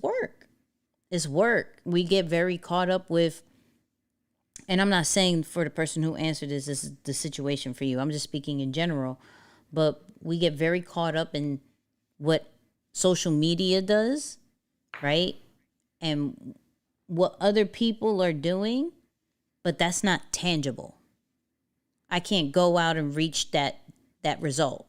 work. It's work. We get very caught up with, and I'm not saying for the person who answered this is the situation for you. I'm just speaking in general. But we get very caught up in what social media does, right? And what other people are doing, but that's not tangible. I can't go out and reach that result.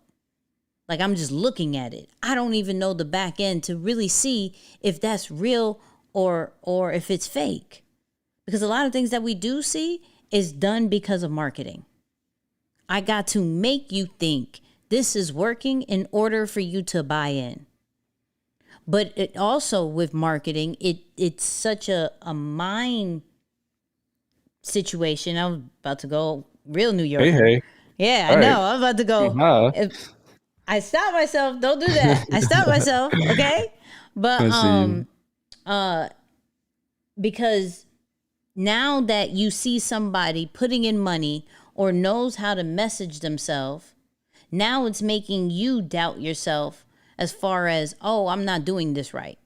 Like, I'm just looking at it. I don't even know the back end to really see if that's real or if it's fake. Because a lot of things that we do see is done because of marketing. I got to make you think this is working in order for you to buy in. But it also, with marketing, it's such a mind situation. I was about to go real New Yorker. Hey. Yeah, All I know. right. I was about to go. Nah. I stopped myself. Don't do that. I stopped myself. Okay. But I see you. because now that you see somebody putting in money or knows how to message themselves, now it's making you doubt yourself as far as, oh, I'm not doing this right.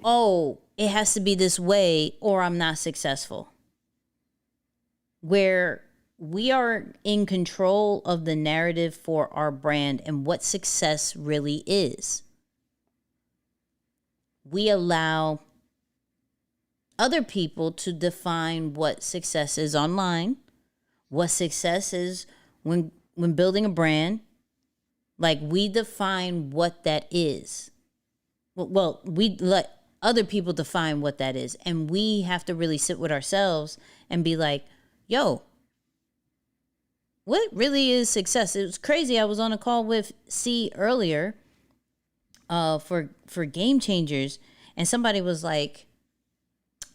Oh, it has to be this way or I'm not successful. Where we are in control of the narrative for our brand and what success really is. We allow other people to define what success is online, what success is when building a brand. Like, we define what that is. Well, we let other people define what that is. And we have to really sit with ourselves and be like, yo, what really is success? It was crazy. I was on a call with C earlier for Game Changers, and somebody was like,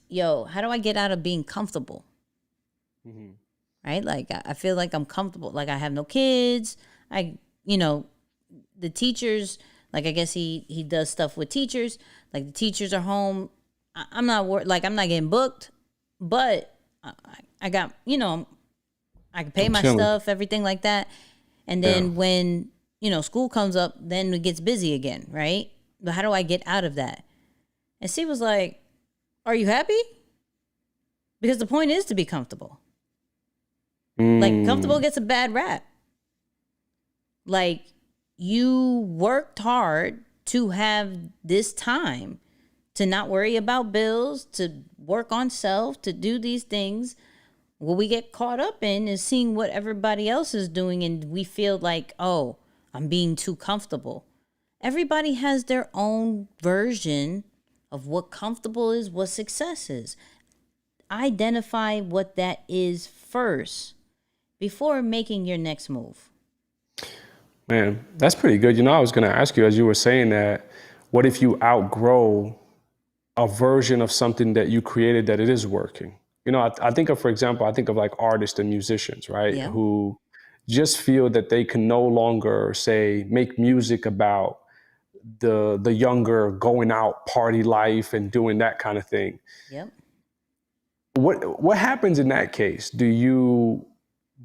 yo, how do I get out of being comfortable? Mm-hmm. Right? Like, I feel like I'm comfortable. Like, I have no kids. The teachers, like, I guess he does stuff with teachers. Like, the teachers are home. I'm not I'm not getting booked, but I got, I can pay my stuff, everything like that. And then when, school comes up, then it gets busy again, right? But how do I get out of that? And she was like, are you happy? Because the point is to be comfortable. Like, comfortable gets a bad rap. Like, you worked hard to have this time to not worry about bills, to work on self, to do these things. What we get caught up in is seeing what everybody else is doing, and we feel like, oh, I'm being too comfortable. Everybody has their own version of what comfortable is, what success is. Identify what that is first before making your next move. Man, that's pretty good. I was going to ask you, as you were saying that, what if you outgrow a version of something that you created that it is working? I think of, for example, like artists and musicians, right? Yeah. Who just feel that they can no longer, say, make music about the younger going out party life and doing that kind of thing. Yep. What happens in that case? Do you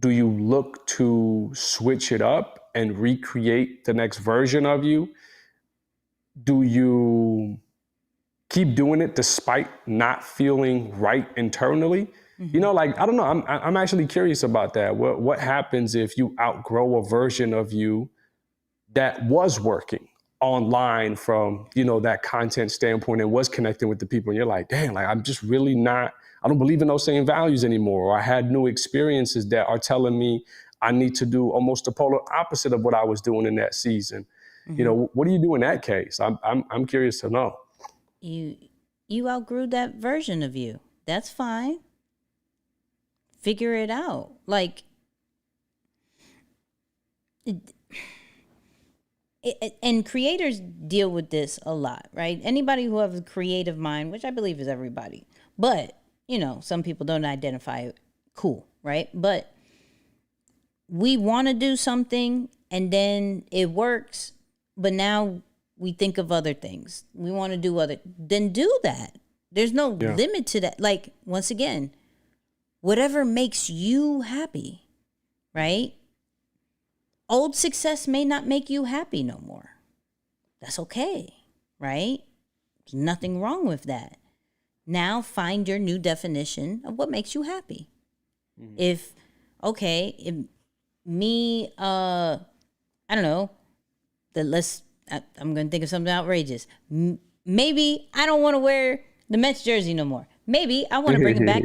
look to switch it up and recreate the next version of you? Do you keep doing it despite not feeling right internally? Mm-hmm. I don't know. I'm actually curious about that. What happens if you outgrow a version of you that was working online from, that content standpoint and was connecting with the people, and you're like, dang, like, I'm just really not, I don't believe in those same values anymore. Or I had new experiences that are telling me I need to do almost the polar opposite of what I was doing in that season. Mm-hmm. What do you do in that case? I'm curious to know. You outgrew that version of you. That's fine. Figure it out. Like, and creators deal with this a lot, right? Anybody who has a creative mind, which I believe is everybody, but some people don't identify it. Cool, right? But we want to do something and then it works, but now we think of other things. We want to do then do that. There's no limit to that. Like, once again, whatever makes you happy, right? Old success may not make you happy no more. That's okay, right? There's nothing wrong with that. Now find your new definition of what makes you happy. Mm-hmm. If me, I don't know, I'm going to think of something outrageous. Maybe I don't want to wear the Mets jersey no more. Maybe I want to bring it back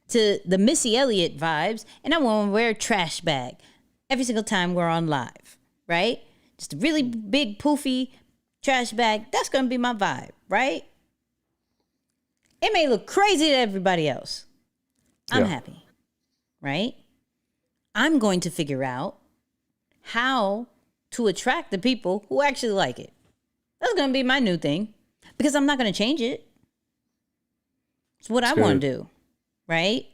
to the Missy Elliott vibes, and I want to wear a trash bag every single time we're on live, right? Just a really big, poofy trash bag. That's going to be my vibe, right? It may look crazy to everybody else. I'm happy, right? I'm going to figure out how to attract the people who actually like it. That's going to be my new thing because I'm not going to change it. It's what I want to do, right?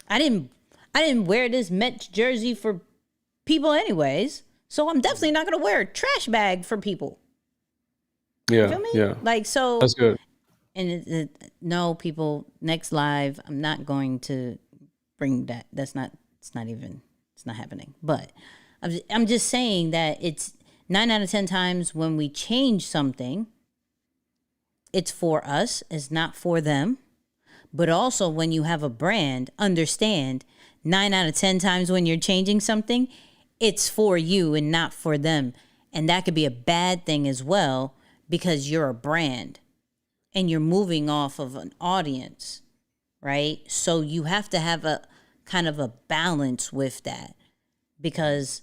I didn't wear this Mets jersey for people anyways, so I'm definitely not going to wear a trash bag for people. Yeah, you feel me? Yeah. Like, so That's good. And no, people, next live, I'm not going to bring that. It's not happening. But I'm just saying that it's 9 out of 10 times when we change something, it's for us, it's not for them. But also when you have a brand, understand 9 out of 10 times when you're changing something, it's for you and not for them. And that could be a bad thing as well because you're a brand and you're moving off of an audience, right? So you have to have a kind of a balance with that because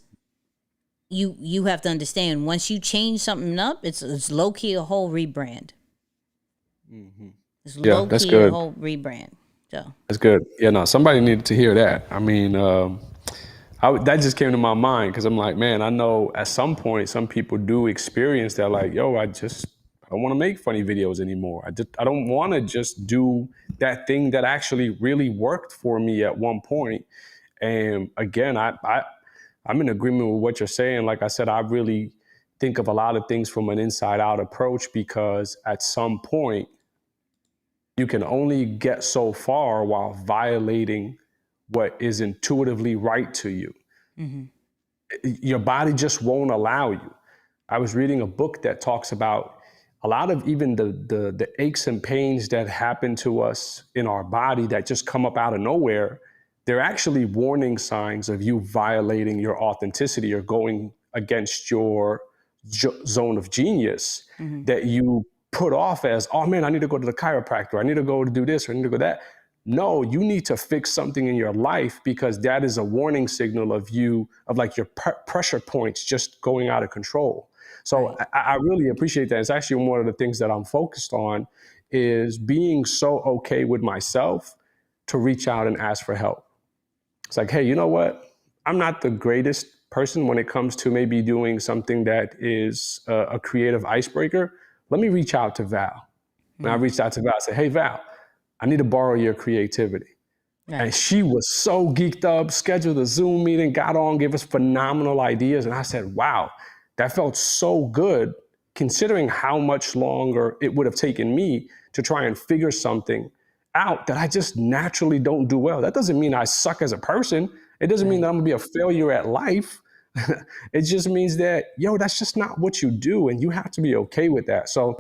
you have to understand once you change something up, it's low key a whole rebrand. It's low That's key a good. whole rebrand. So That's good. Yeah, no, somebody needed to hear that. I mean, that just came to my mind because I'm like, man, I know at some point some people do experience that, like, yo, I don't want to make funny videos anymore. I don't want to just do that thing that actually really worked for me at one point. And again, I'm in agreement with what you're saying. Like I said, I really think of a lot of things from an inside out approach because at some point you can only get so far while violating what is intuitively right to you. Your body just won't allow you. I was reading a book that talks about a lot of even the aches and pains that happen to us in our body that just come up out of nowhere. They're actually warning signs of you violating your authenticity or going against your zone of genius that you put off as, oh man, I need to go to the chiropractor. I need to go to do this or I need to go that. No, you need to fix something in your life because that is a warning signal of like your pressure points just going out of control. So I really appreciate that. It's actually one of the things that I'm focused on is being so okay with myself to reach out and ask for help. It's like, hey, you know what? I'm not the greatest person when it comes to maybe doing something that is a creative icebreaker. Let me reach out to Val. And I reached out to Val. I said, hey, Val, I need to borrow your creativity. Right. And she was so geeked up, scheduled a Zoom meeting, got on, gave us phenomenal ideas. And I said, wow, that felt so good considering how much longer it would have taken me to try and figure something out that I just naturally don't do well. That doesn't mean I suck as a person. It doesn't mean that I'm gonna be a failure at life. It just means that, that's just not what you do. And you have to be okay with that. So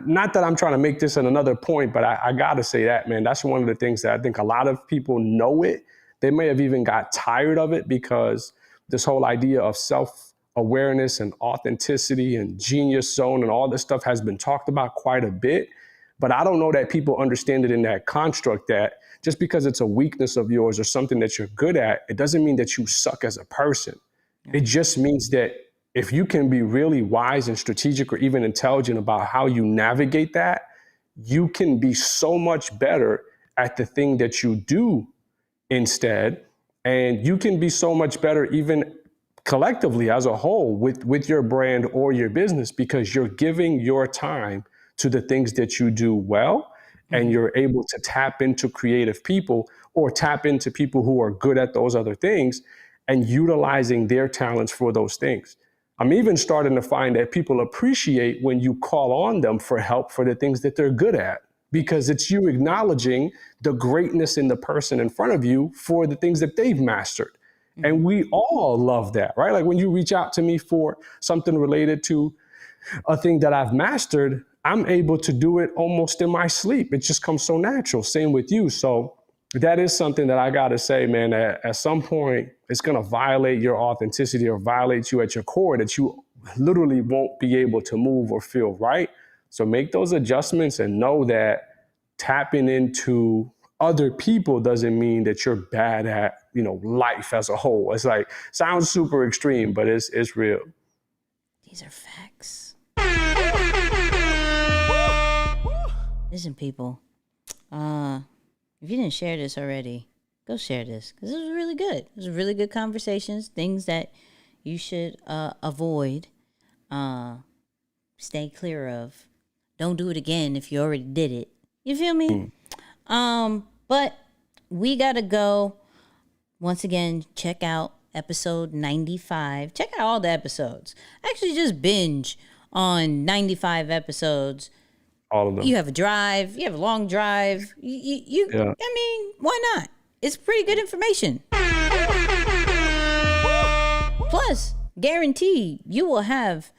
not that I'm trying to make this another point, but I got to say that, man, that's one of the things that I think a lot of people know it. They may have even got tired of it because this whole idea of self-awareness and authenticity and genius zone and all this stuff has been talked about quite a bit. But I don't know that people understand it in that construct that just because it's a weakness of yours or something that you're good at, it doesn't mean that you suck as a person. It just means that if you can be really wise and strategic or even intelligent about how you navigate that, you can be so much better at the thing that you do instead. And you can be so much better even collectively as a whole with your brand or your business because you're giving your time to the things that you do well. And you're able to tap into creative people or tap into people who are good at those other things and utilizing their talents for those things. I'm even starting to find that people appreciate when you call on them for help for the things that they're good at, because it's you acknowledging the greatness in the person in front of you for the things that they've mastered. And we all love that, right? Like when you reach out to me for something related to a thing that I've mastered, I'm able to do it almost in my sleep. It just comes so natural. Same with you. So that is something that I got to say, man, at some point, it's going to violate your authenticity or violate you at your core that you literally won't be able to move or feel right. So make those adjustments and know that tapping into other people doesn't mean that you're bad at, life as a whole. It's like, sounds super extreme, but it's real. These are facts. Listen, people, if you didn't share this already, go share this because it was really good. It was really good conversations, things that you should avoid, stay clear of. Don't do it again if you already did it. You feel me? But we gotta go. Once again, check out episode 95. Check out all the episodes. Actually, just binge on 95 episodes. All of them. You have a drive. You have a long drive. Yeah. I mean, why not? It's pretty good information. Plus, guaranteed you will have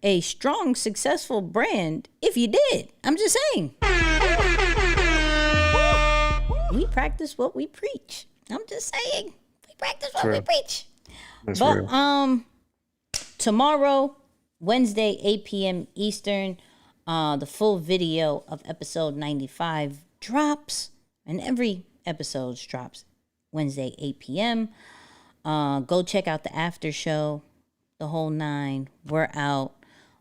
a strong, successful brand if you did. I'm just saying. We practice what we preach. I'm just saying. We practice what we preach. That's but real. Tomorrow, Wednesday, 8 p.m. Eastern, the full video of episode 95 drops, and every episode drops Wednesday, 8 p.m. Go check out the after show, the whole 9. We're out.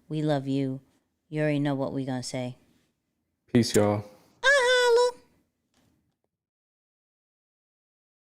We love you. You already know what we're going to say. Peace, y'all.